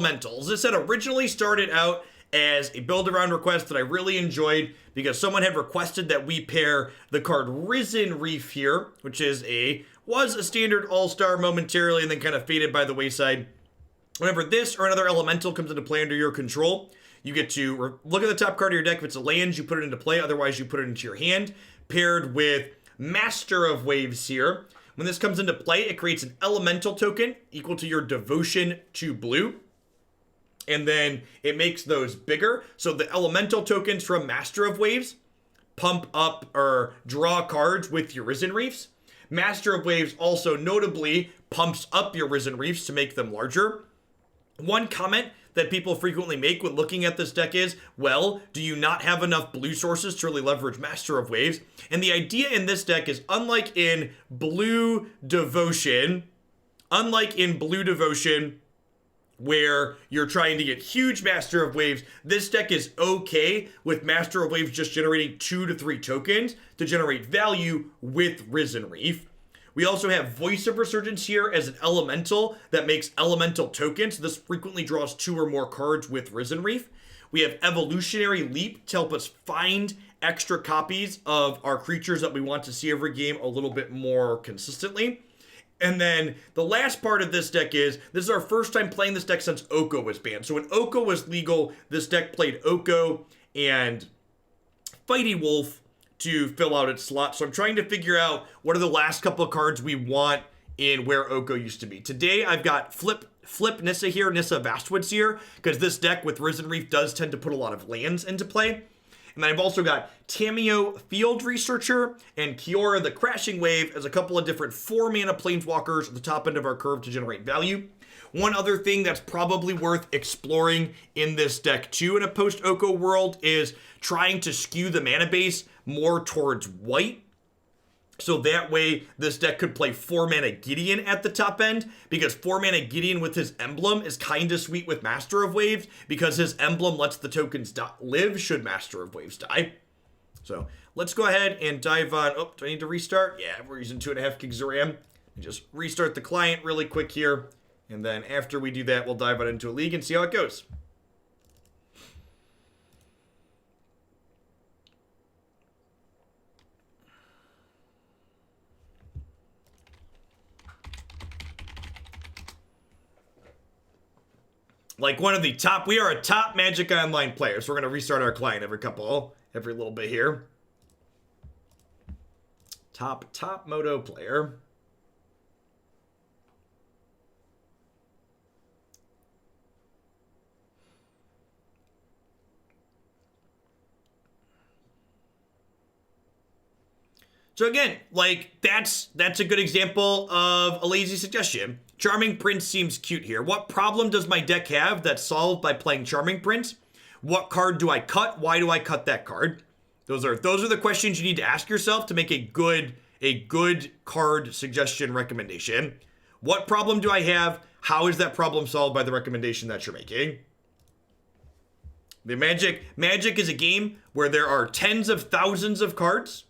Elementals. This had originally started out as a build around request that I really enjoyed because someone had requested that we pair the card Risen Reef here, which was a standard all-star momentarily and then kind of faded by the wayside. Whenever this or another elemental comes into play under your control, you get to look at the top card of your deck. If it's a land, you put it into play. Otherwise, you put it into your hand, paired with Master of Waves here. When this comes into play, it creates an elemental token equal to your devotion to blue. And then it makes those bigger. So the elemental tokens from Master of Waves pump up or draw cards with your Risen Reefs. Master of Waves also notably pumps up your Risen Reefs to make them larger. One comment that people frequently make when looking at this deck is, well, do you not have enough blue sources to really leverage Master of Waves? And the idea in this deck is, unlike in Blue Devotion, where you're trying to get huge Master of Waves, this deck is okay with Master of Waves just generating 2 to 3 tokens to generate value with Risen Reef. We also have Voice of Resurgence here as an elemental that makes elemental tokens. This frequently draws 2 or more cards with Risen Reef. We have Evolutionary Leap to help us find extra copies of our creatures that we want to see every game a little bit more consistently. And then the last part of this deck is, this is our first time playing this deck since Oko was banned. So when Oko was legal, this deck played Oko and Fighty Wolf to fill out its slot. So I'm trying to figure out what are the last couple of cards we want in where Oko used to be. Today I've got Flip Nissa here, Nissa Vastwood Seer, because this deck with Risen Reef does tend to put a lot of lands into play. And then I've also got Tamiyo Field Researcher and Kiora the Crashing Wave as a couple of different 4-mana planeswalkers at the top end of our curve to generate value. One other thing that's probably worth exploring in this deck too in a post-Oko world is trying to skew the mana base more towards white. So that way, this deck could play 4-mana Gideon at the top end, because 4-mana Gideon with his emblem is kind of sweet with Master of Waves, because his emblem lets the tokens live should Master of Waves die. So let's go ahead and dive on. Oh, do I need to restart? Yeah, we're using 2.5 gigs of RAM. And just restart the client really quick here. And then after we do that, we'll dive on into a league and see how it goes. Like one of the top, we are a top Magic Online player, so we're going to restart our client every little bit here. Top Moto player. So again, like that's a good example of a lazy suggestion. Charming Prince seems cute here. What problem does my deck have that's solved by playing Charming Prince? What card do I cut? Why do I cut that card? Those are the questions you need to ask yourself to make a good card suggestion recommendation. What problem do I have? How is that problem solved by the recommendation that you're making? The Magic is a game where there are tens of thousands of cards.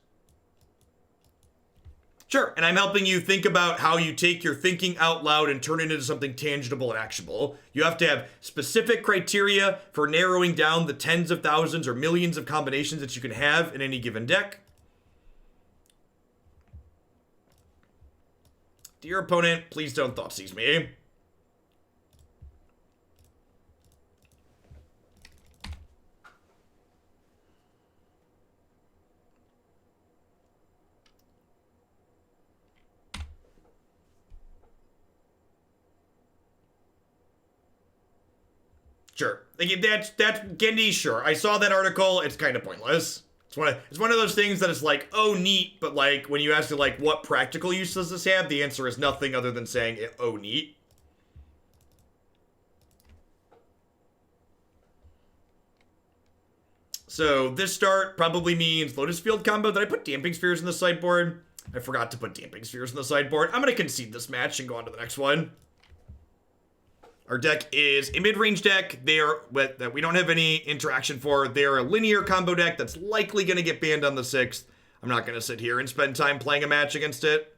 Sure, and I'm helping you think about how you take your thinking out loud and turn it into something tangible and actionable. You have to have specific criteria for narrowing down the tens of thousands or millions of combinations that you can have in any given deck. Dear opponent, please don't Thoughtseize me. Sure. That's Gendy, sure. I saw that article. It's kind of pointless. It's one of those things that is like, oh, neat, but like when you ask it like what practical use does this have, the answer is nothing other than saying, oh, neat. So this start probably means Lotus Field combo. Did I put Damping Spheres in the sideboard? I forgot to put Damping Spheres in the sideboard. I'm going to concede this match and go on to the next one. Our deck is a mid-range deck. That we don't have any interaction for. They're a linear combo deck that's likely going to get banned on the 6th. I'm not going to sit here and spend time playing a match against it.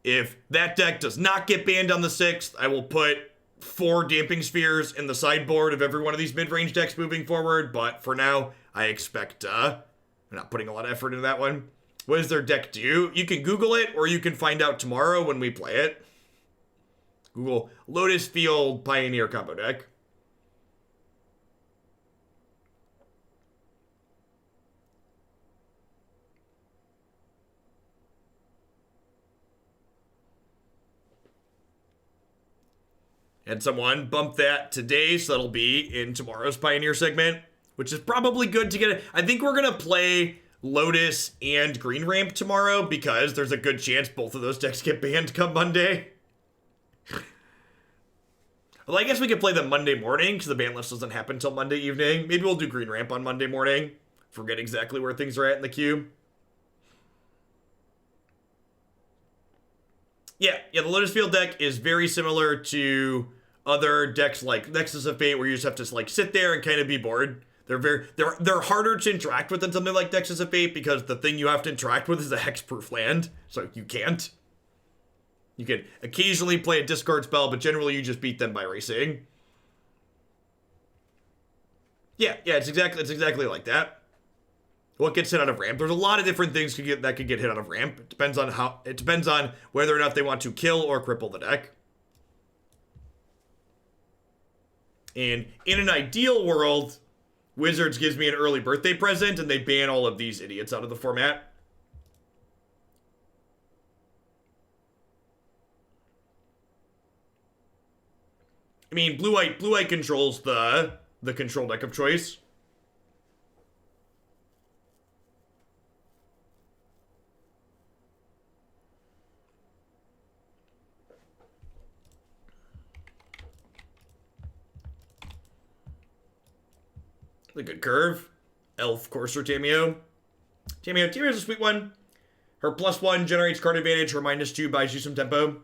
If that deck does not get banned on the 6th, I will put 4 Damping Spheres in the sideboard of every one of these mid-range decks moving forward, but for now, I expect, I'm not putting a lot of effort into that one. What does their deck do? You can Google it, or you can find out tomorrow when we play it. Google Lotus Field Pioneer combo deck. Had someone bump that today, so that'll be in tomorrow's Pioneer segment, which is probably good to get it. I think we're going to play Lotus and Green Ramp tomorrow because there's a good chance both of those decks get banned come Monday. Well, I guess we could play them Monday morning because the ban list doesn't happen until Monday evening. Maybe we'll do Green Ramp on Monday morning. Forget exactly where things are at in the queue. Yeah, the Lotus Field deck is very similar to other decks like Nexus of Fate, where you just have to like sit there and kind of be bored. They're harder to interact with than something like Nexus of Fate because the thing you have to interact with is a hexproof land, so you can't. You can occasionally play a discard spell, but generally you just beat them by racing. Yeah, it's exactly like that. What gets hit out of ramp? There's a lot of different things that could get hit out of ramp. It depends on whether or not they want to kill or cripple the deck. And in an ideal world, Wizards gives me an early birthday present and they ban all of these idiots out of the format. I mean, blue-white controls the control deck of choice. The good curve. Elf Courser Tamiyo. Tamiyo's a sweet one. Her +1 generates card advantage. Her -2 buys you some tempo.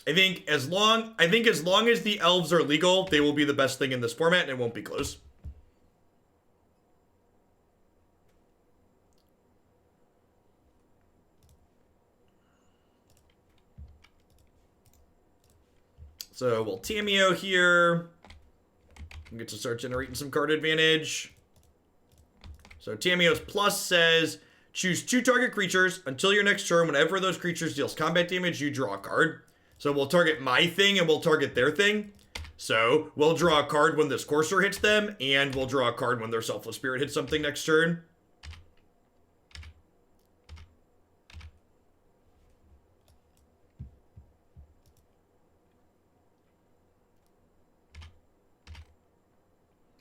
I think as long as the elves are legal, they will be the best thing in this format and it won't be close. So we'll Tamiyo here. We get to start generating some card advantage. So Tamiyo's plus says, choose 2 target creatures. Until your next turn, whenever those creatures deals combat damage, you draw a card. So we'll target my thing and we'll target their thing. So we'll draw a card when this Courser hits them, and we'll draw a card when their Selfless Spirit hits something next turn.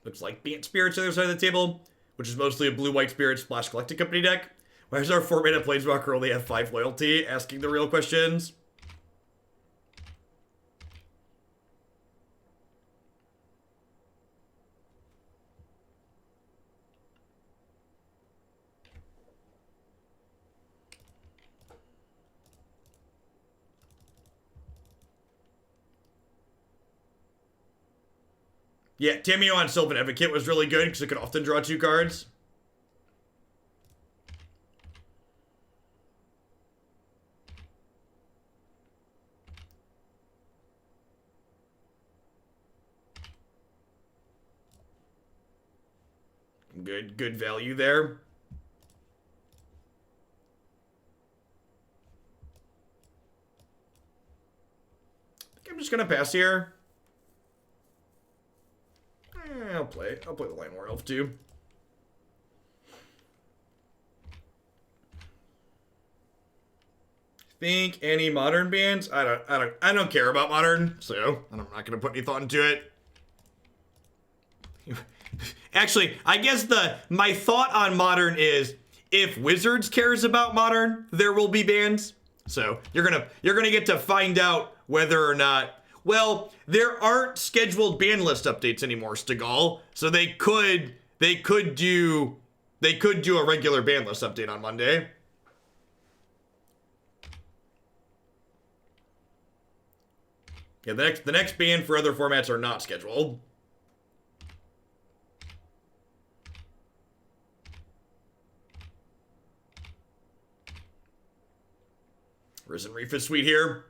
Looks like Bant Spirit's on the other side of the table, which is mostly a blue-white Spirit Splash Collecting Company deck. Why does our 4-mana Planeswalker only have 5 loyalty? Asking the real questions. Yeah, Tamiyo on Sylvan Advocate was really good because it could often draw 2 cards. Good value there. I think I'm just gonna pass here. I'll play the Llanowar Elf too. Think any modern bands? I don't care about modern, so I'm not gonna put any thought into it. Actually, I guess my thought on modern is if Wizards cares about modern, there will be bans. So you're gonna get to find out whether or not. Well, there aren't scheduled ban list updates anymore, Stegall. So they could do a regular ban list update on Monday. Yeah, the next ban for other formats are not scheduled. Risen Reef is sweet here.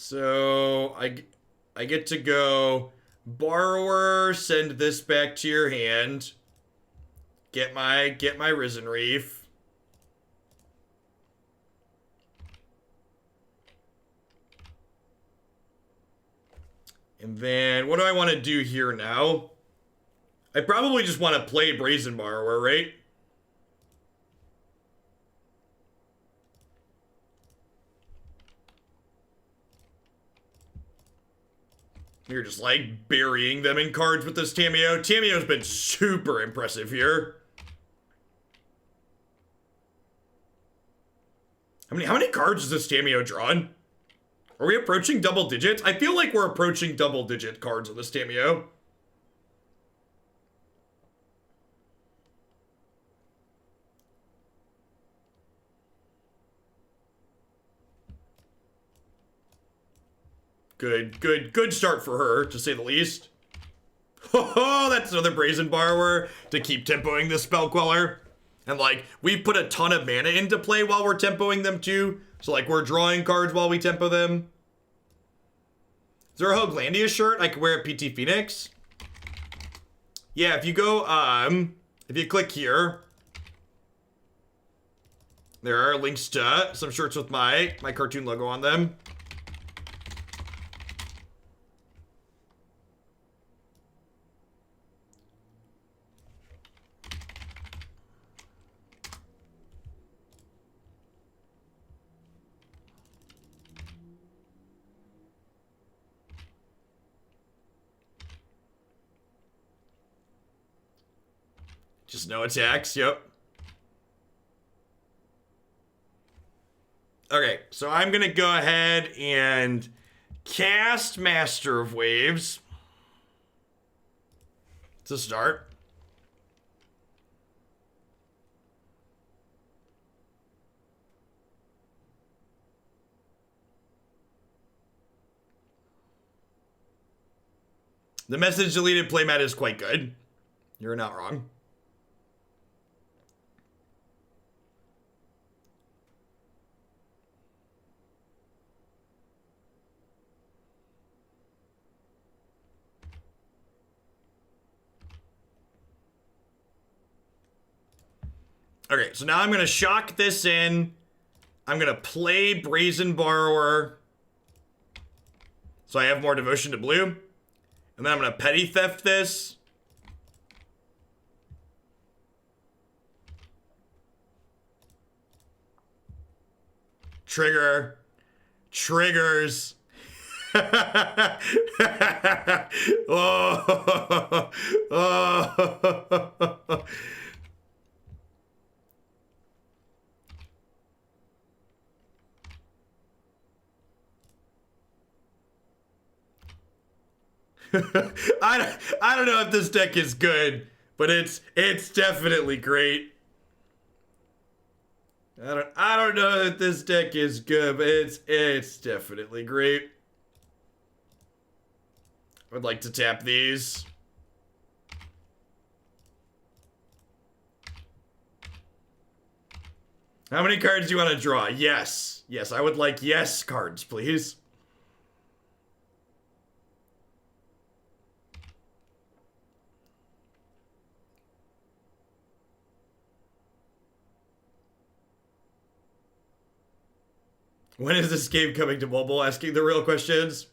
So I get to go Borrower, send this back to your hand. Get my Risen Reef. And then what do I want to do here now? I probably just want to play Brazen Borrower, right? You're just like burying them in cards with this Tamiyo. Tamiyo's been super impressive here. How many cards has this Tamiyo drawn? Are we approaching double digits? I feel like we're approaching double digit cards with this Tamiyo. Good start for her, to say the least. Oh, that's another Brazen Borrower to keep tempoing this Spell Queller. And like, we've put a ton of mana into play while we're tempoing them too. So like, we're drawing cards while we tempo them. Is there a Hoglandia shirt I could wear at PT Phoenix? Yeah, if you go, if you click here, there are links to some shirts with my cartoon logo on them. Just no attacks, yep. Okay, so I'm gonna go ahead and cast Master of Waves to start. The message deleted playmat is quite good. You're not wrong. Okay, so now I'm going to shock this in. I'm going to play Brazen Borrower, so I have more devotion to blue. And then I'm going to Petty Theft this. Trigger. Triggers. Oh. Oh. I don't know if this deck is good, but it's definitely great. I don't know if this deck is good, but it's definitely great. I would like to tap these. How many cards do you want to draw? Yes. Yes, I would like yes cards, please. When is this game coming to mobile? Asking the real questions.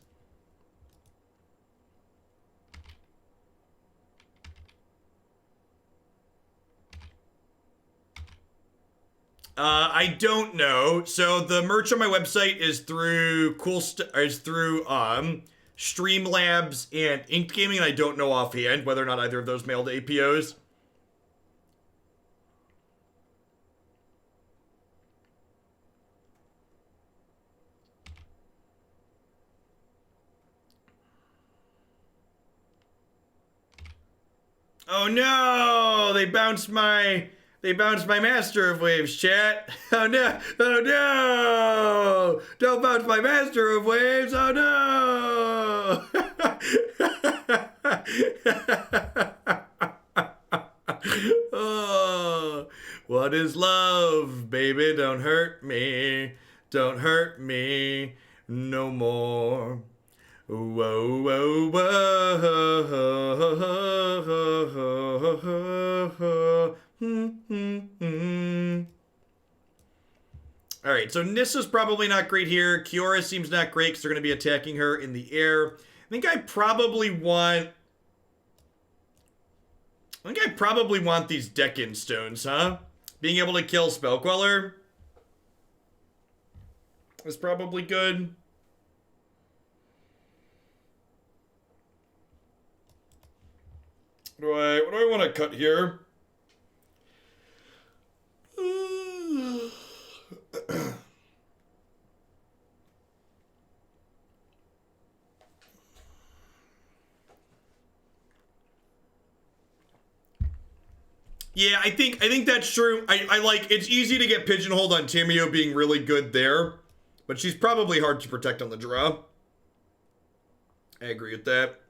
I don't know. So the merch on my website is through Streamlabs and Inked Gaming, and I don't know offhand whether or not either of those mailed APOs. Oh no! They bounced my Master of Waves, chat. Oh no! Oh no! Don't bounce my Master of Waves! Oh no! Oh, what is love, baby? Don't hurt me. Don't hurt me no more. Whoa, whoa, whoa. All right, so Nissa's probably not great here. Kiora seems not great because they're going to be attacking her in the air. I think I probably want these Deccan Stones, huh? Being able to kill Spellqueller is probably good. What do I want to cut here? Yeah, I think that's true. I like, it's easy to get pigeonholed on Tamiyo being really good there, but she's probably hard to protect on the draw. I agree with that.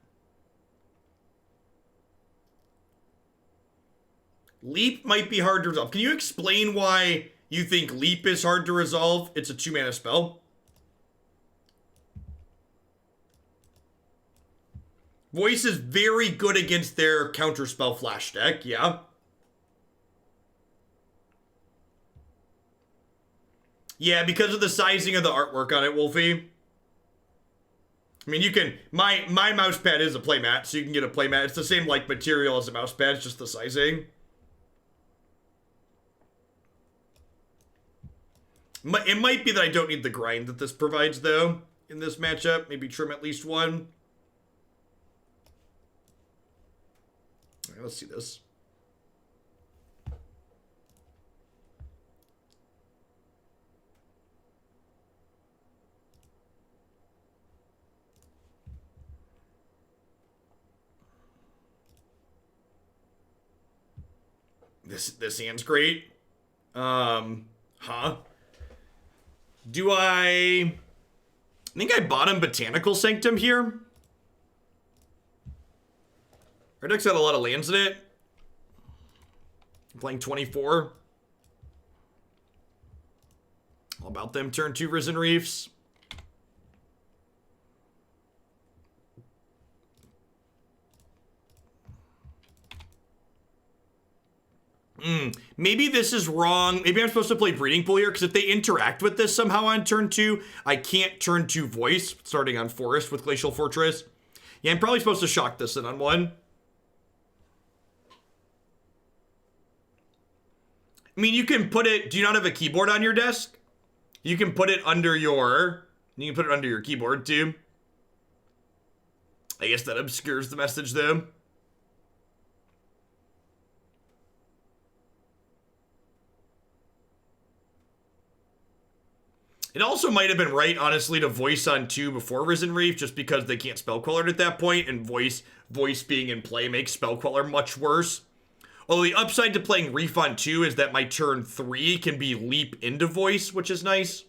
Leap might be hard to resolve. Can you explain why you think Leap is hard to resolve? It's a 2-mana spell. Voice is very good against their counterspell flash deck, yeah. Yeah, because of the sizing of the artwork on it, Wolfie. I mean, you can... My mouse pad is a playmat, so you can get a playmat. It's the same, like, material as a mouse pad, it's just the sizing. It might be that I don't need the grind that this provides, though, in this matchup. Maybe trim at least one. All right, let's see this. This hand's great. Do I think I bottom Botanical Sanctum here? Our deck's got a lot of lands in it. I'm playing 24. All about them. Turn 2 Risen Reefs. Maybe this is wrong. Maybe I'm supposed to play Breeding Pool here, because if they interact with this somehow on turn 2, I can't turn 2 Voice, starting on Forest with Glacial Fortress. Yeah, I'm probably supposed to shock this in on 1. I mean, you can put it... Do you not have a keyboard on your desk? You can put it under your... You can put it under your keyboard, too. I guess that obscures the message, though. It also might have been right, honestly, to Voice on 2 before Risen Reef, just because they can't Spellqueller at that point, and Voice being in play makes Spellqueller much worse. Although the upside to playing Reef on 2 is that my turn 3 can be Leap into Voice, which is nice.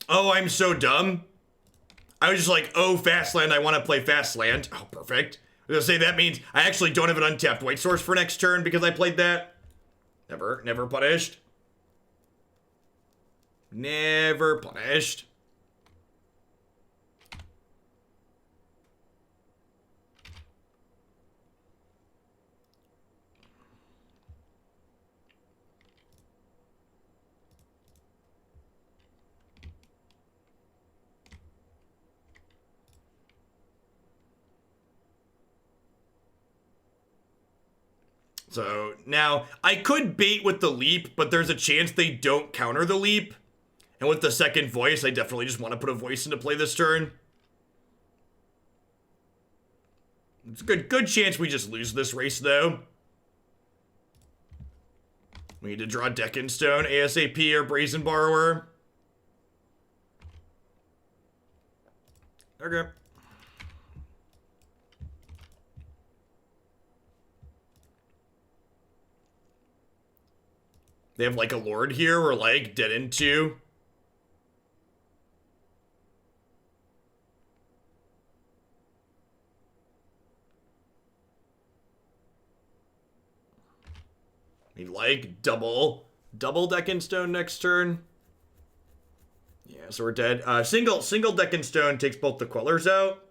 Oh, I'm so dumb. I was just like, oh, fast land, I want to play fast land. Oh, perfect. I was gonna say that means I actually don't have an untapped white source for next turn because I played that. Never punished. Never punished. So now I could bait with the leap, but there's a chance they don't counter the leap. And with the second voice, I definitely just want to put a voice into play this turn. It's a good chance we just lose this race, though. We need to draw Deckenstone, ASAP, or Brazen Borrower. Okay. They have, like, a Lord here. We're, like, dead into. Need like double Deckenstone next turn. Yeah, so we're dead. Single Deckenstone takes both the Quellers out.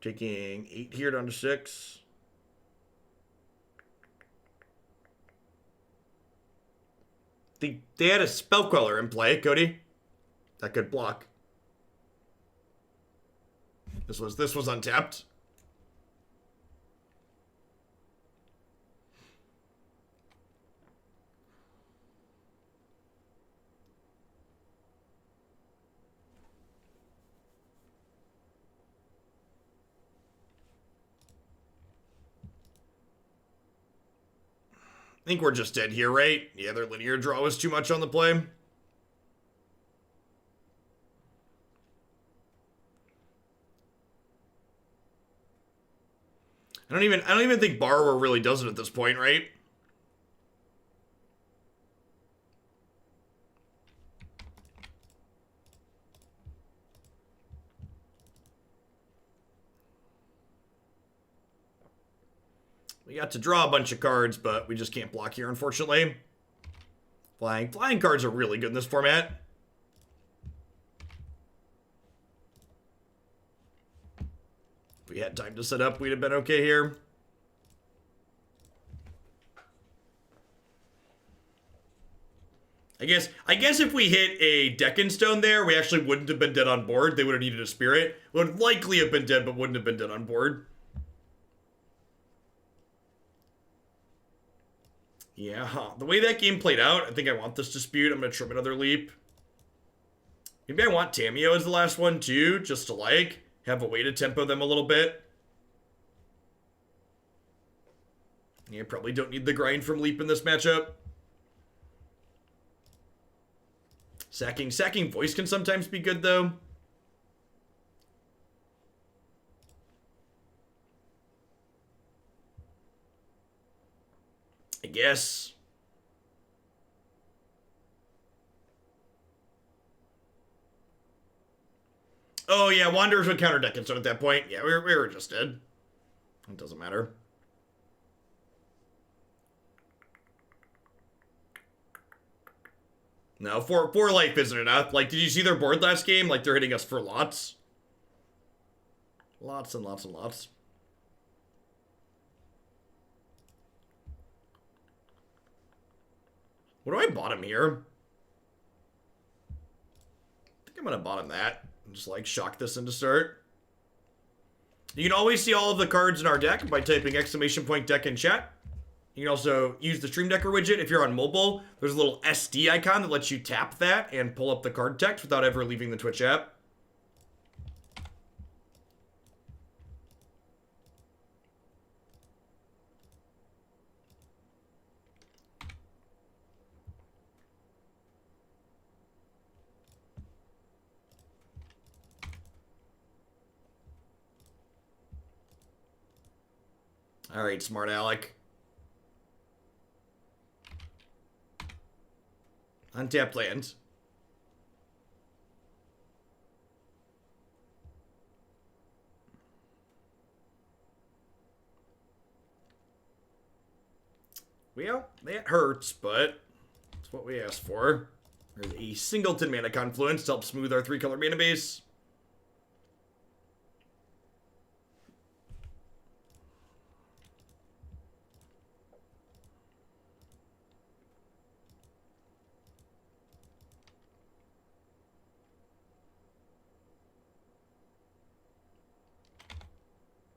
Taking 8 here down to 6. They had a Spell Queller in play, Cody. That could block. This was untapped. I think we're just dead here, right? Yeah, their linear draw was too much on the play. I don't even think Borrower really does it at this point, right? We got to draw a bunch of cards, but we just can't block here, unfortunately. Flying cards are really good in this format. If we had time to set up, we'd have been okay here. I guess if we hit a Deckenstone there, we actually wouldn't have been dead on board. They would have needed a Spirit. Would likely have been dead, but wouldn't have been dead on board. Yeah, the way that game played out, I think I want this dispute. I'm going to trim another leap. Maybe I want Tamiyo as the last one, too, just to, like, have a way to tempo them a little bit. Yeah, probably don't need the grind from leap in this matchup. Sacking voice can sometimes be good, though. I guess. Oh, yeah, Wanderers would counter Deckenstone at that point. Yeah, we were just dead. It doesn't matter. No, four life isn't enough. Like, did you see their board last game? Like, they're hitting us for lots. Lots and lots and lots. What do I bottom here? I think I'm gonna bottom that. And just, like, shock this into start. You can always see all of the cards in our deck by typing !deck in chat. You can also use the Stream Decker widget if you're on mobile. There's a little SD icon that lets you tap that and pull up the card text without ever leaving the Twitch app. All right, smart Alec. Untapped land. Well, that hurts, but that's what we asked for. There's a singleton Mana Confluence to help smooth our 3-color mana base.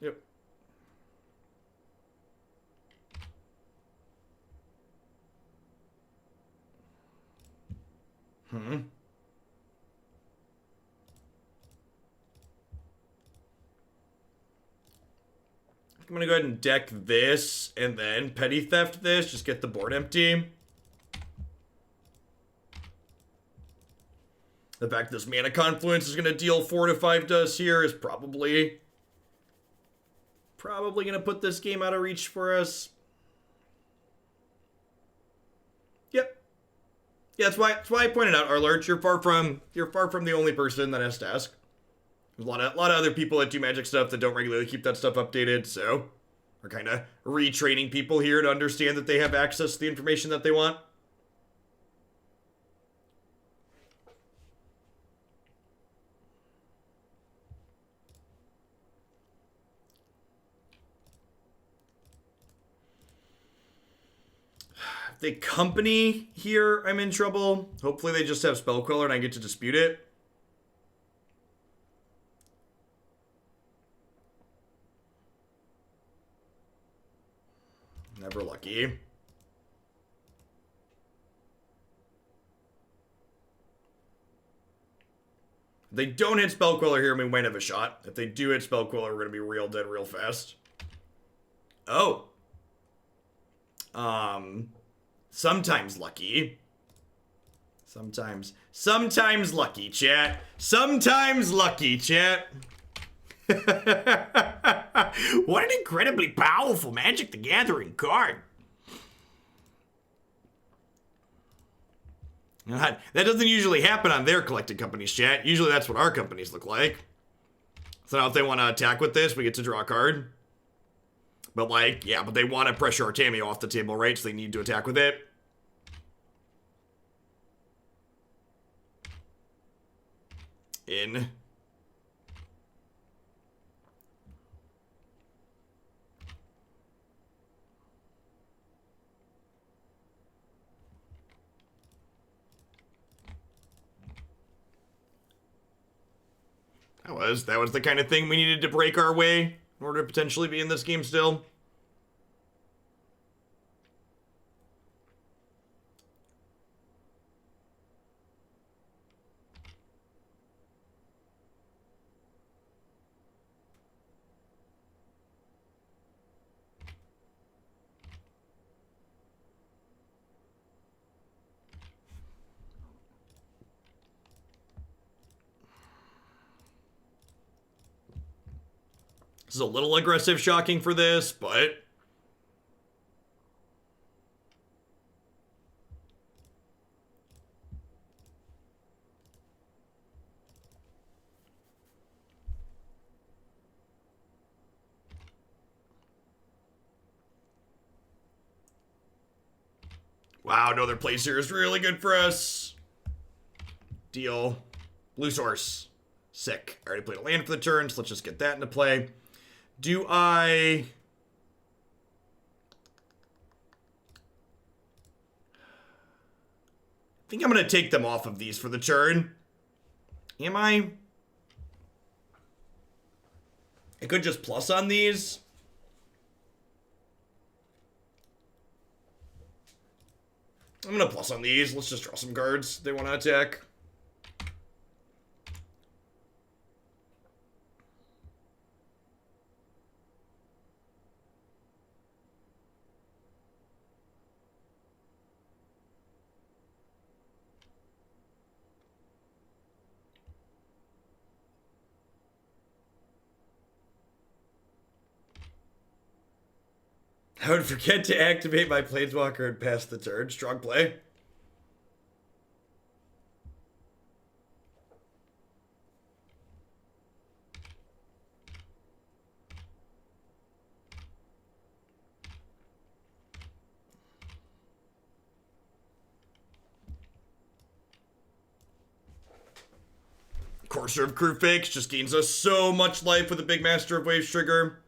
Yep. I'm going to go ahead and deck this and then Petty Theft this. Just get the board empty. The fact this Mana Confluence is going to deal 4 to 5 to us here is probably going to put this game out of reach for us. Yep. Yeah, that's why I pointed out, Arlurch, you're far from the only person that has to ask. There's a lot of other people that do Magic stuff that don't regularly keep that stuff updated, so we're kind of retraining people here to understand that they have access to the information that they want. If they company here, I'm in trouble. Hopefully they just have Spell Queller and I get to dispute it. Never lucky. If they don't hit Spell Queller here, we might have a shot. If they do hit Spell Queller, we're going to be real dead real fast. Oh. Sometimes lucky. Sometimes lucky, chat. Sometimes lucky, chat. What an incredibly powerful Magic the Gathering card. That doesn't usually happen on their collected companies, chat. Usually that's what our companies look like. So now if they want to attack with this, we get to draw a card. But like, yeah, but they want to pressure our Tamiyo off the table, right? So they need to attack with it. In. That was the kind of thing we needed to break our way in order to potentially be in this game still. This is a little aggressive shocking for this, but wow, no other place here is really good for us. Deal. Blue source. Sick. I already played a land for the turn, so let's just get that into play. Do I think I'm going to take them off of these for the turn. Am I? I could just plus on these. I'm going to plus on these. Let's just draw some cards they want to attack. I would forget to activate my Planeswalker and pass the turn. Strong play. Courser of Kruphix just gains us so much life with a big Master of Waves trigger.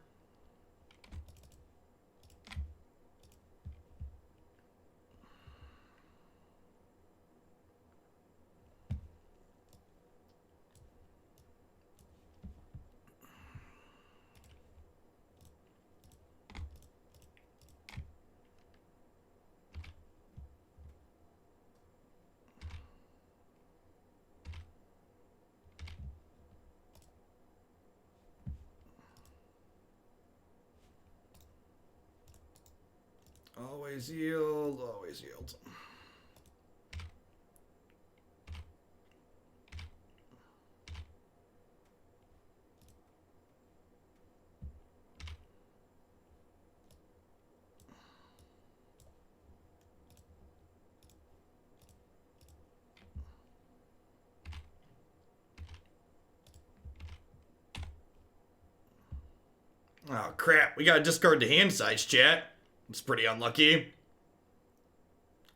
Always yield, always yield. Oh, crap. We gotta discard the hand size, chat. It's pretty unlucky.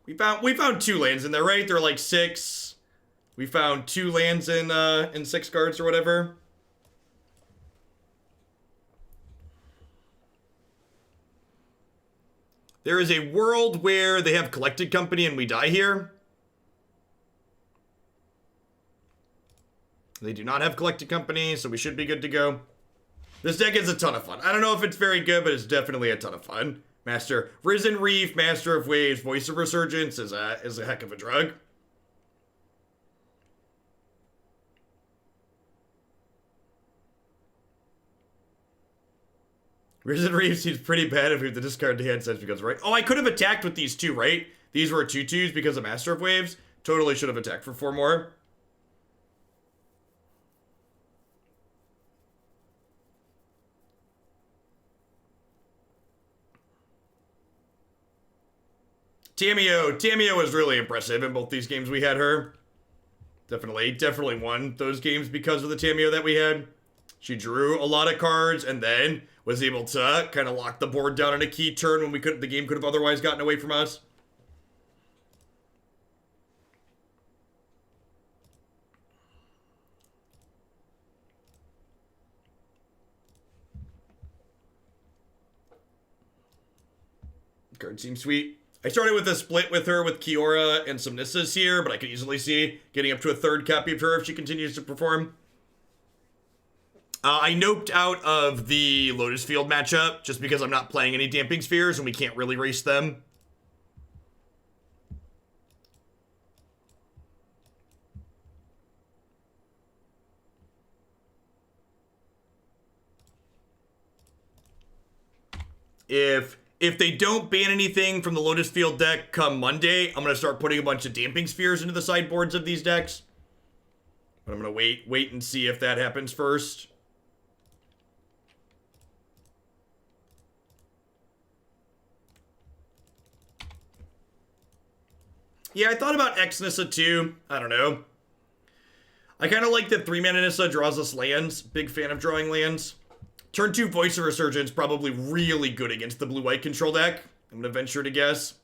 We found 2 lands in there, right? They're like 6. We found 2 lands in 6 cards or whatever. There is a world where they have Collected Company and we die here. They do not have Collected Company, so we should be good to go. This deck is a ton of fun. I don't know if it's very good, but it's definitely a ton of fun. Risen Reef, Master of Waves, Voice of Resurgence is a heck of a drug. Risen Reef seems pretty bad if we have to discard the hand size because, right? Oh, I could have attacked with these 2, right? These were 2/2s because of Master of Waves. Totally should have attacked for 4 more. Tamiyo was really impressive in both these games we had her. Definitely won those games because of the Tamiyo that we had. She drew a lot of cards and then was able to kind of lock the board down on a key turn when the game could have otherwise gotten away from us. Card seems sweet. I started with a split with her with Kiora and some Nissas here, but I could easily see getting up to a 3rd copy of her if she continues to perform. I noped out of the Lotus Field matchup just because I'm not playing any Damping Spheres and we can't really race them. If they don't ban anything from the Lotus Field deck come Monday, I'm going to start putting a bunch of Damping Spheres into the sideboards of these decks. But I'm going to wait and see if that happens first. Yeah, I thought about X Nissa too. I don't know. I kind of like that 3-mana Nissa draws us lands. Big fan of drawing lands. Turn 2 Voice of Resurgence, probably really good against the blue-white control deck. I'm going to venture to guess.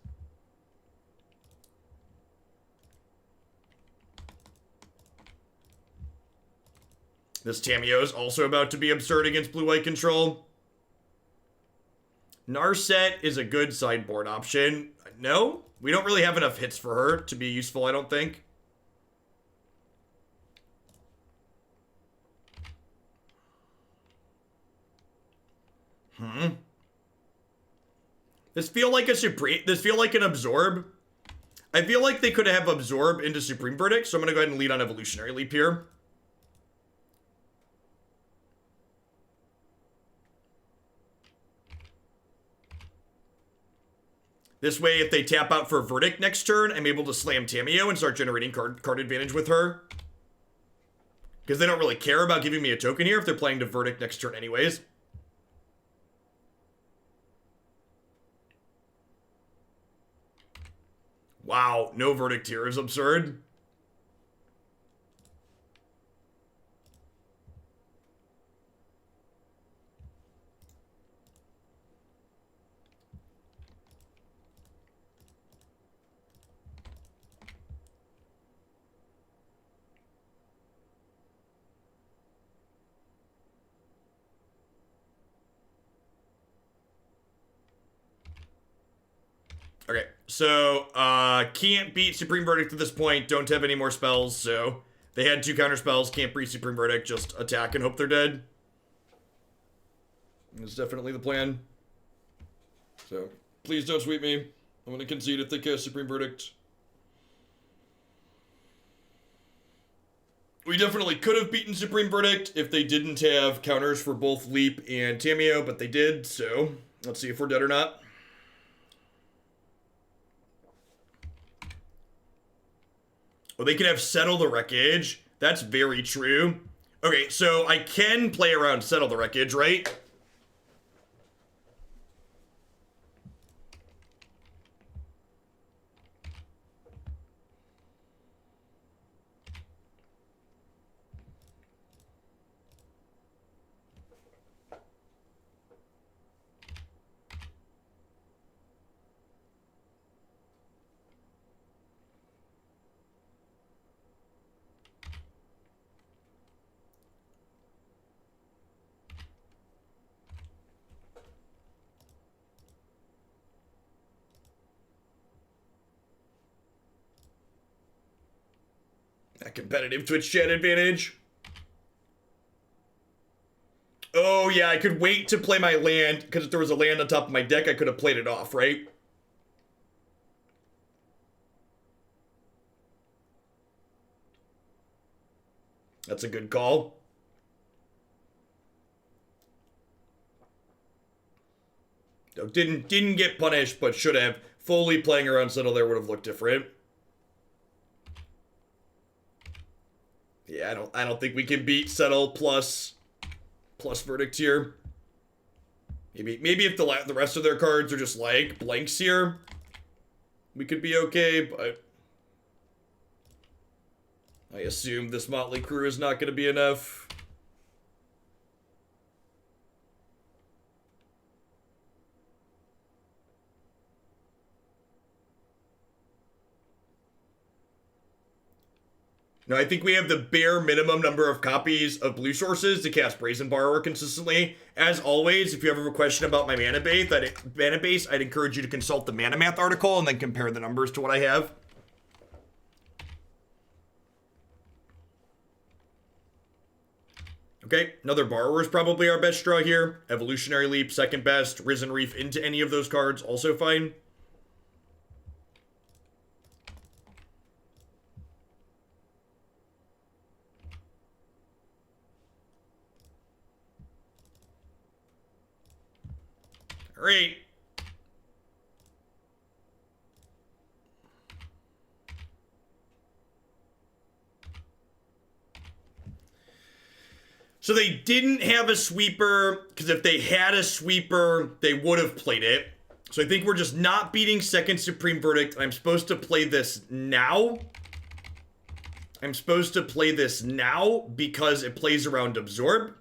This Tamiyo is also about to be absurd against blue-white control. Narset is a good sideboard option. No, we don't really have enough hits for her to be useful, I don't think. This feel like an Absorb. I feel like they could have Absorb into Supreme Verdict, so I'm gonna go ahead and lead on Evolutionary Leap here. This way, if they tap out for Verdict next turn, I'm able to slam Tamiyo and start generating card advantage with her. Because they don't really care about giving me a token here if they're playing to Verdict next turn anyways. Wow, no Verdict here is absurd. Okay, so, can't beat Supreme Verdict at this point, don't have any more spells, so they had 2 counter spells, can't beat Supreme Verdict, just attack and hope they're dead. That's definitely the plan. So, please don't sweep me. I'm gonna concede if they cast Supreme Verdict. We definitely could have beaten Supreme Verdict if they didn't have counters for both Leap and Tamiyo, but they did, so let's see if we're dead or not. Well, they can have Settle the Wreckage. That's very true. Okay, so I can play around Settle the Wreckage, right? That competitive Twitch chat advantage. Oh, yeah, I could wait to play my land, because if there was a land on top of my deck, I could have played it off, right? That's a good call. No, didn't get punished, but should have. Fully playing around Settle there would have looked different. Yeah, I don't think we can beat Settle plus Verdict here. Maybe if the rest of their cards are just like blanks here, we could be okay, but I assume this motley crew is not going to be enough. No, I think we have the bare minimum number of copies of blue sources to cast Brazen Borrower consistently. As always, if you ever have a question about my mana base, I'd encourage you to consult the Mana Math article and then compare the numbers to what I have. Okay, another Borrower is probably our best draw here. Evolutionary Leap, second best. Risen Reef into any of those cards, also fine. All right. So they didn't have a sweeper, because if they had a sweeper, they would have played it. So I think we're just not beating second Supreme Verdict, and I'm supposed to play this now. I'm supposed to play this now because it plays around Absorb.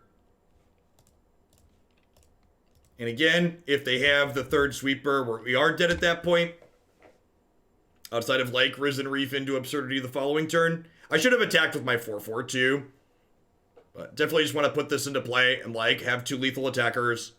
And again, if they have the third sweeper, we are dead at that point. Outside of like Risen Reef into Absurdity the following turn. I should have attacked with my 4/4 too. But definitely just want to put this into play and like have two lethal attackers.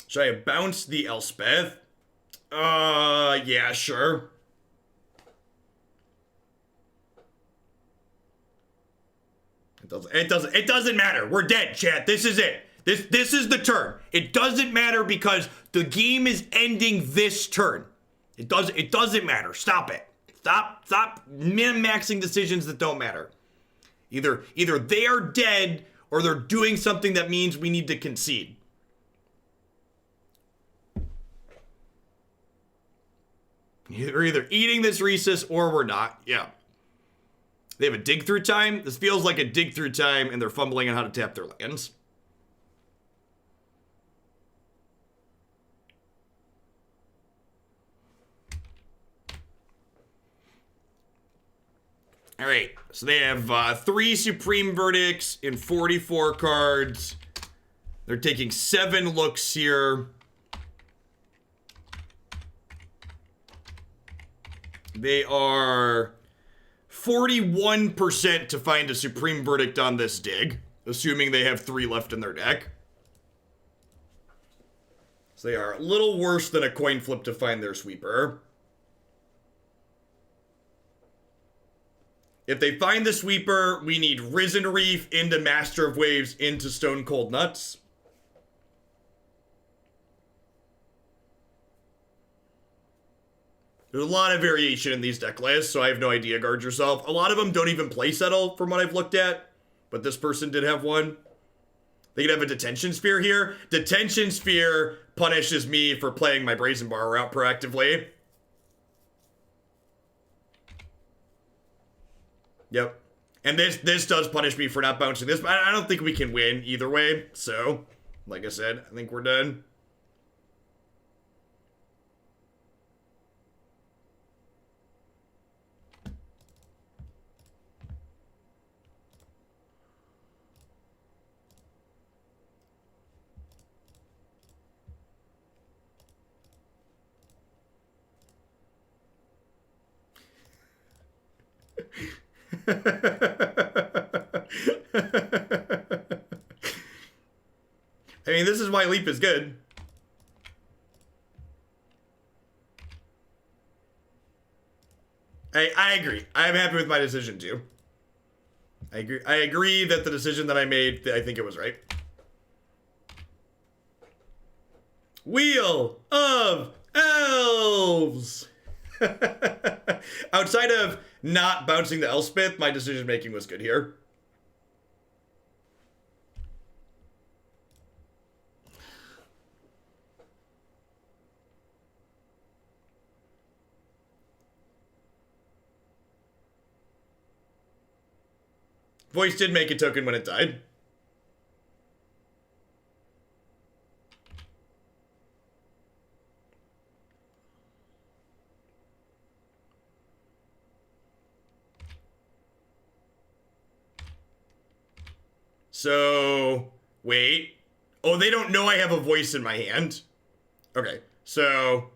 Should I have bounced the Elspeth? Yeah, sure. It doesn't matter. We're dead, chat. This is it. This is the turn. It doesn't matter because the game is ending this turn. It doesn't matter. Stop it. Stop min-maxing decisions that don't matter. Either they are dead or they're doing something that means we need to concede. We're either eating this recess or we're not. Yeah. They have a dig through time. This feels like a dig through time, and they're fumbling on how to tap their lands. All right. So they have 3 Supreme Verdicts in 44 cards. They're taking 7 looks here. They are 41% to find a Supreme Verdict on this dig, assuming they have 3 left in their deck. So they are a little worse than a coin flip to find their sweeper. If they find the sweeper, we need Risen Reef into Master of Waves into Stone Cold Nuts. There's a lot of variation in these deck lists, so I have no idea. Guard yourself. A lot of them don't even play Settle from what I've looked at. but this person did have one. They could have a Detention Sphere here. Detention Sphere punishes me for playing my Brazen Borrower out proactively. Yep. And this does punish me for not bouncing this, but I don't think we can win either way. So, like I said, I think we're done. I mean, this is why Leap is good. I agree. I'm happy with my decision too. I agree that the decision that I made, I think it was right. Wheel of Elves! Outside of not bouncing the Elspeth, my decision making was good here. Voice did make a token when it died. So, wait. Oh, they don't know I have a voice in my hand. Okay, so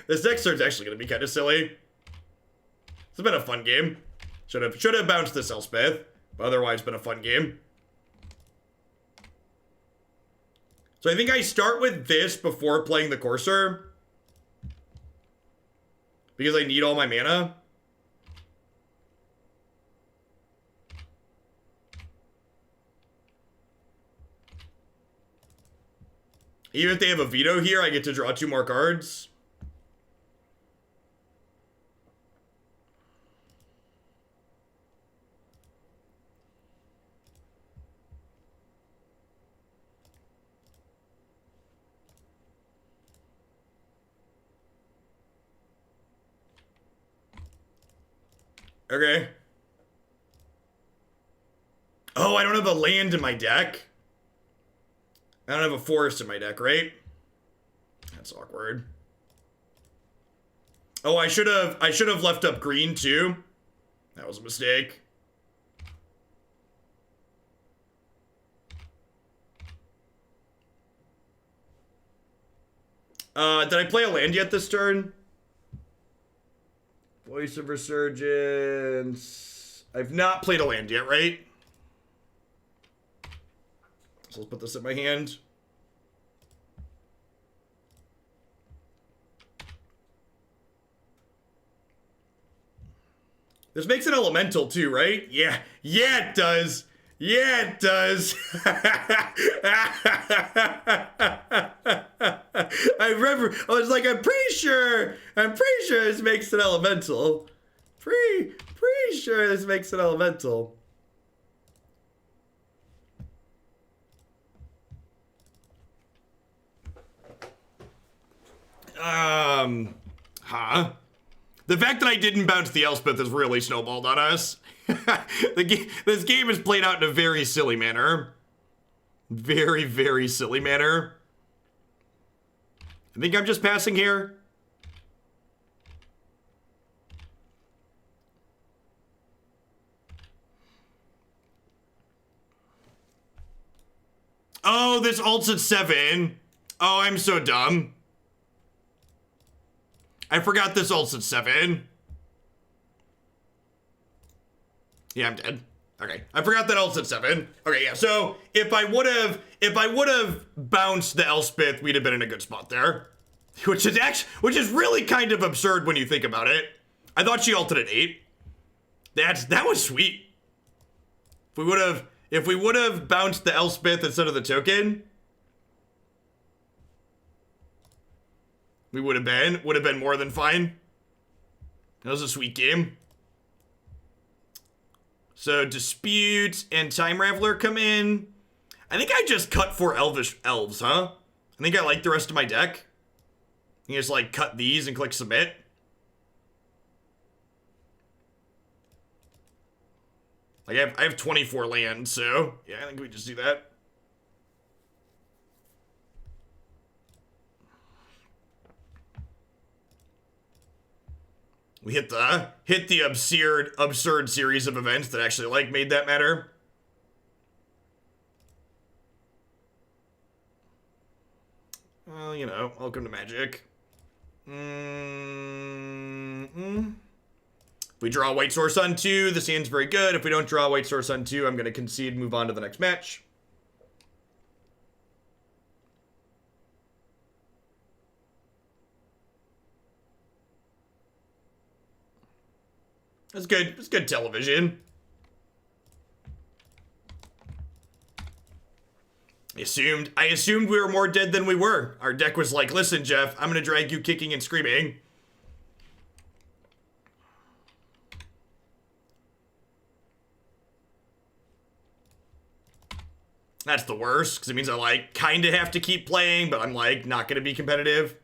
this next turn's actually going to be kind of silly. It's been a fun game. Should have bounced this Elspeth, but otherwise been a fun game. So I think I start with this before playing the Courser, because I need all my mana. Even if they have a veto here, I get to draw 2 more cards. Okay. Oh, I don't have a land in my deck. I don't have a forest in my deck, right? That's awkward. Oh, I should have left up green too. That was a mistake. Did I play a land yet this turn? Voice of Resurgence. I've not played a land yet, right? So let's put this in my hand. This makes it elemental too, right? Yeah. Yeah, it does. Yeah, it does. I remember, I was like, I'm pretty sure this makes it elemental. Pretty sure this makes it elemental. Huh? The fact that I didn't bounce the Elspeth has really snowballed on us. This game is played out in a very silly manner. Very, very silly manner. I think I'm just passing here. Oh, this ult's at 7. Oh, I'm so dumb. I forgot this ult's at 7. Yeah, I'm dead. Okay, I forgot that ult's at 7. Okay, yeah. So if I would have bounced the Elspeth, we'd have been in a good spot there, which is really kind of absurd when you think about it. I thought she ulted at 8. That was sweet. If we would have bounced the Elspeth instead of the token, we would have been more than fine. That was a sweet game. So Dispute and Time Raveler come in. I think I just cut 4 Elvish Elves, huh? I think I like the rest of my deck. You just like cut these and click submit. Like I have 24 land, so yeah, I think we just do that. We hit the absurd series of events that actually like made that matter. Well, you know, welcome to Magic. If we draw White Source on 2, this hand's very good. If we don't draw White Source on 2, I'm going to concede and move on to the next match. That's good. It's good television. I assumed we were more dead than we were. Our deck was like, listen, Jeff, I'm gonna drag you kicking and screaming. That's the worst, because it means I like kind of have to keep playing, but I'm like not gonna be competitive.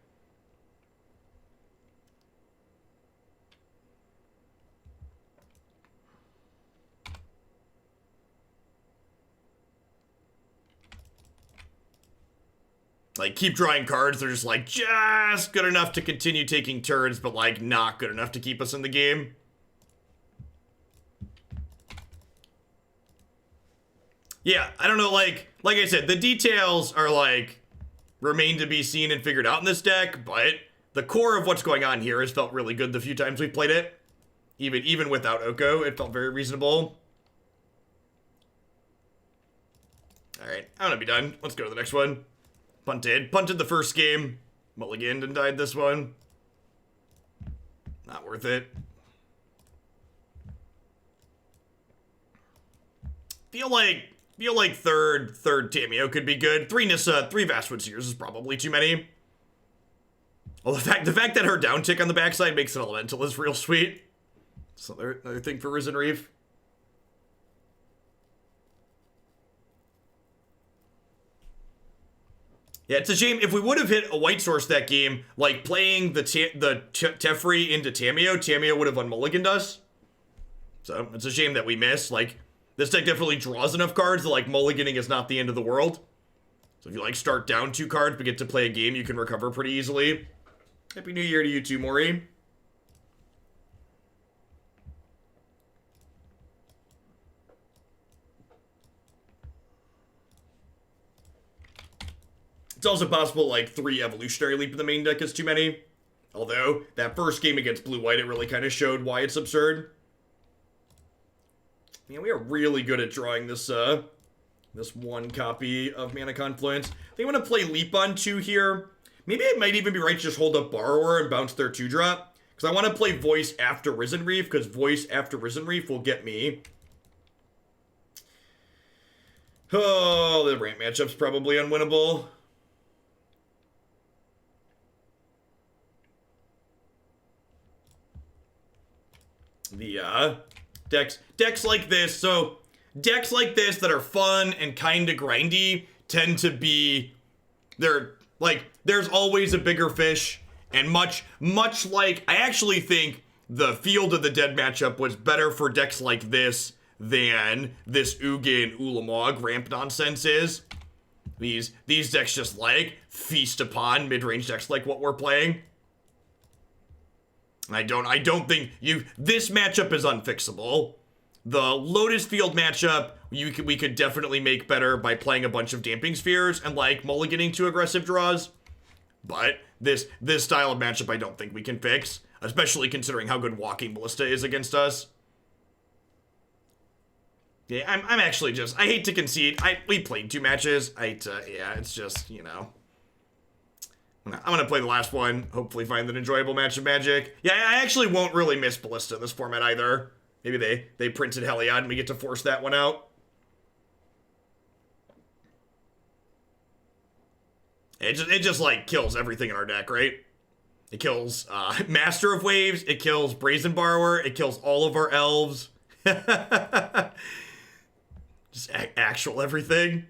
Like, keep drawing cards, they're just like, just good enough to continue taking turns, but like, not good enough to keep us in the game. Yeah, I don't know, like I said, the details are like, remain to be seen and figured out in this deck, but the core of what's going on here has felt really good the few times we've played it. Even without Oko, it felt very reasonable. Alright, I'm gonna be done. Let's go to the next one. Punted the first game, mulliganed and died this one. Not worth it. Feel like third Tamiyo could be good. 3 Nissa, 3 Vastwood Seers is probably too many. Well, the fact that her down tick on the backside makes an elemental is real sweet. So another thing for Risen Reef. Yeah, it's a shame. If we would have hit a white source that game, like playing the Teferi into Tamiyo would have unmulliganed us. So it's a shame that we missed. Like, this deck definitely draws enough cards that like mulliganing is not the end of the world. So if you like start down 2 cards but get to play a game, you can recover pretty easily. Happy New Year to you too, Maury. It's also possible, like, 3 Evolutionary Leap in the main deck is too many. Although, that first game against Blue-White, it really kind of showed why it's absurd. Man, we are really good at drawing this, this 1 copy of Mana Confluence. I think I'm gonna play Leap on 2 here. Maybe it might even be right to just hold up Borrower and bounce their 2-drop. Because I want to play Voice after Risen Reef, because Voice after Risen Reef will get me. Oh, the ramp matchup's probably unwinnable. The decks like this, so decks like this that are fun and kind of grindy tend to be, there's always a bigger fish, and much like, I actually think the Field of the Dead matchup was better for decks like this than this Ugin Ulamog ramp nonsense is. These decks just like feast upon mid-range decks like what we're playing. I don't think this matchup is unfixable. The Lotus Field matchup, we could definitely make better by playing a bunch of Damping Spheres and like mulliganing 2 aggressive draws. But this style of matchup I don't think we can fix, especially considering how good Walking Ballista is against us. Yeah, I'm actually just, I hate to concede. We played 2 matches. Yeah, it's just, you know. I'm gonna play the last one, hopefully find an enjoyable match of Magic. Yeah, I actually won't really miss Ballista in this format either. Maybe they printed Heliod and we get to force that one out. It just like kills everything in our deck, right? It kills Master of Waves, it kills Brazen Borrower, it kills all of our elves. Just actual everything.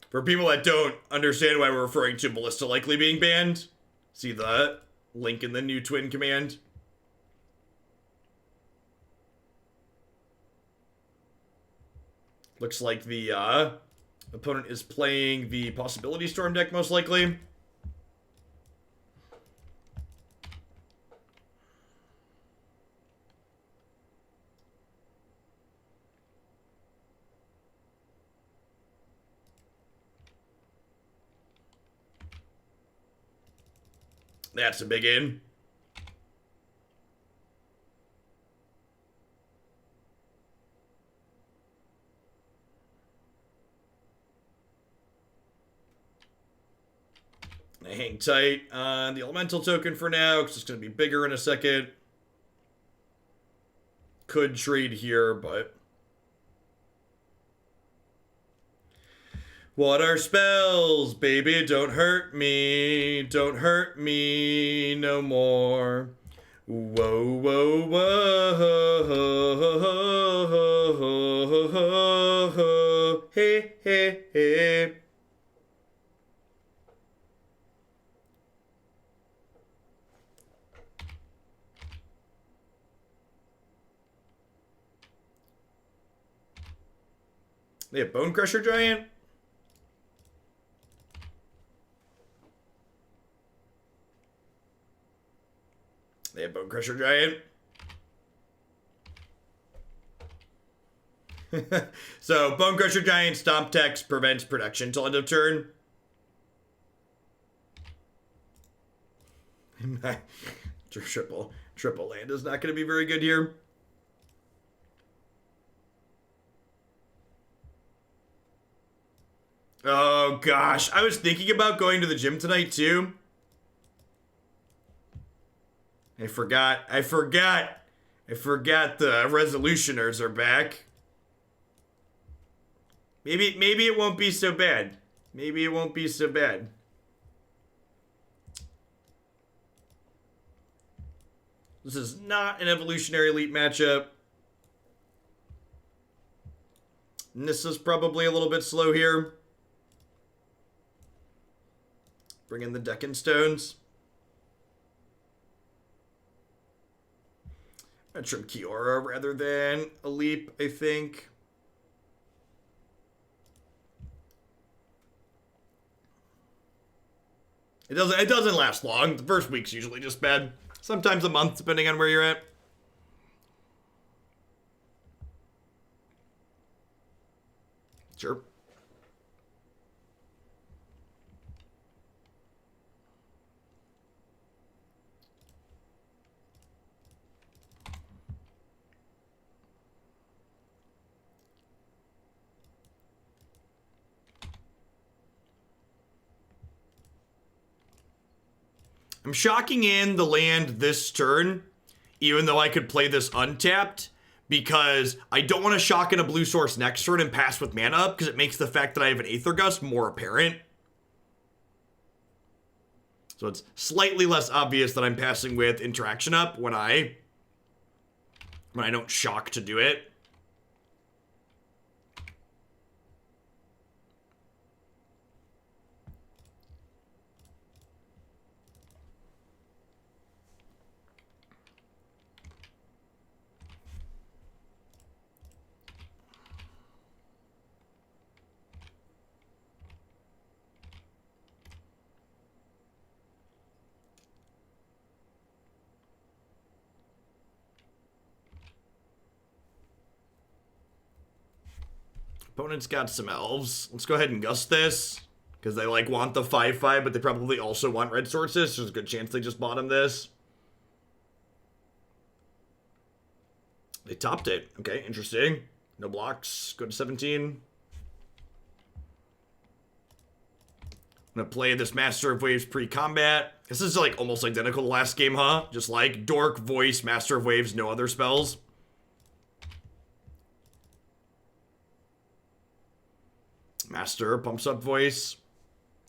For people that don't understand why we're referring to Ballista likely being banned, see the link in the new twin command. Looks like the opponent is playing the Possibility Storm deck, most likely. That's a big in. I hang tight on the elemental token for now, because it's going to be bigger in a second. Could trade here, but... What are spells, baby? Don't hurt me. Don't hurt me no more. Whoa, whoa, whoa. Hey, hey, hey. They have Bone Crusher Giant? They have Bone Crusher Giant. So, Bone Crusher Giant, Stomp text, prevents production till end of turn. Triple land is not going to be very good here. Oh, gosh. I was thinking about going to the gym tonight, too. I forgot the Resolutioners are back. Maybe it won't be so bad. Maybe it won't be so bad. This is not an Evolutionary Leap matchup. Nissa's probably a little bit slow here. Bring in the Deccan Stones. I'm gonna trim Kiora rather than a Leap, I think. It doesn't last long. The first week's usually just bad. Sometimes a month, depending on where you're at. Sure. I'm shocking in the land this turn, even though I could play this untapped, because I don't want to shock in a blue source next turn and pass with mana up, because it makes the fact that I have an Aether Gust more apparent. So it's slightly less obvious that I'm passing with interaction up when I don't shock to do it. Opponent's got some elves. Let's go ahead and gust this. Because they, like, want the 5/5, but they probably also want red sources. There's a good chance they just bottom this. They topped it. Okay, interesting. No blocks. Go to 17. I'm going to play this Master of Waves pre-combat. This is, like, almost identical to last game, huh? Just like Dork, Voice, Master of Waves, no other spells. Master pumps up Voice.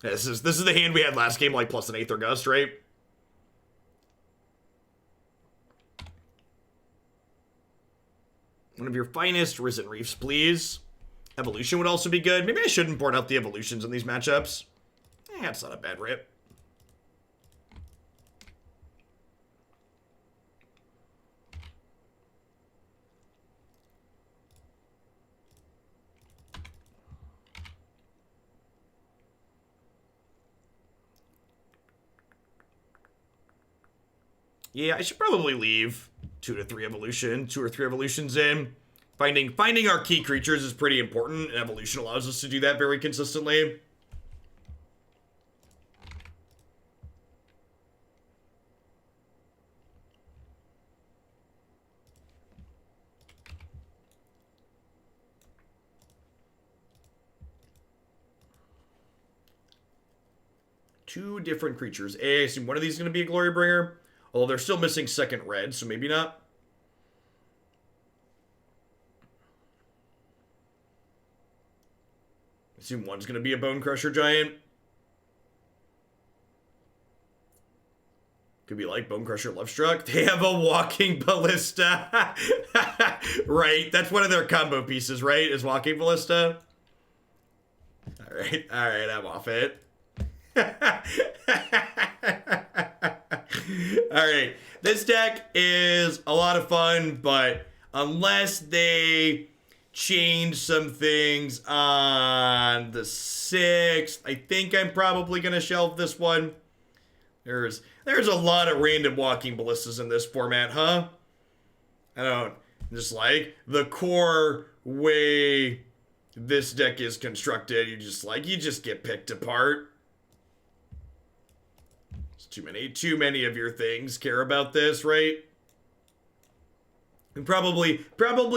Yeah, this is the hand we had last game, like, plus an Aether Gust, right? One of your finest Risen Reefs, please. Evolution would also be good. Maybe I shouldn't board out the Evolutions in these matchups. That's not a bad rip. Yeah, I should probably leave 2 to 3 evolution, 2 or 3 evolutions in. Finding our key creatures is pretty important, and evolution allows us to do that very consistently. Two different creatures. I assume one of these is going to be a Glory Bringer. Although they're still missing second red, so maybe not. I assume one's going to be a Bone Crusher Giant. Could be like Bone Crusher Lovestruck. They have a Walking Ballista. Right, that's one of their combo pieces, right? Is Walking Ballista. Alright, I'm off it. Alright, this deck is a lot of fun, but unless they change some things on the 6th, I think I'm probably going to shelve this one. There's a lot of random Walking Ballistas in this format, huh? I don't, just like the core way this deck is constructed, you just get picked apart. Too many of your things care about this, right? We probably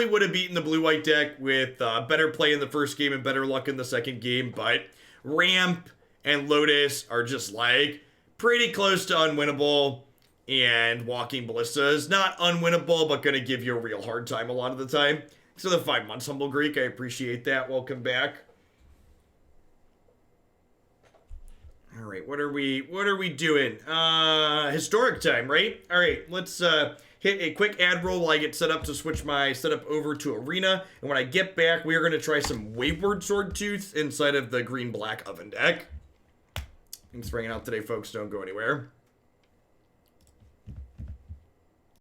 would have beaten the blue-white deck with better play in the first game and better luck in the second game, but Ramp and Lotus are just like pretty close to unwinnable, and Walking Ballista is not unwinnable, but gonna give you a real hard time a lot of the time. So the 5 months, Humble Greek, I appreciate that. Welcome back. All right, what are we doing? Historic time, right? All right, let's hit a quick ad roll while I get set up to switch my setup over to Arena. And when I get back, we are going to try some Wayward Swordtooth inside of the green-black Oven deck. Thanks for hanging out today, folks. Don't go anywhere.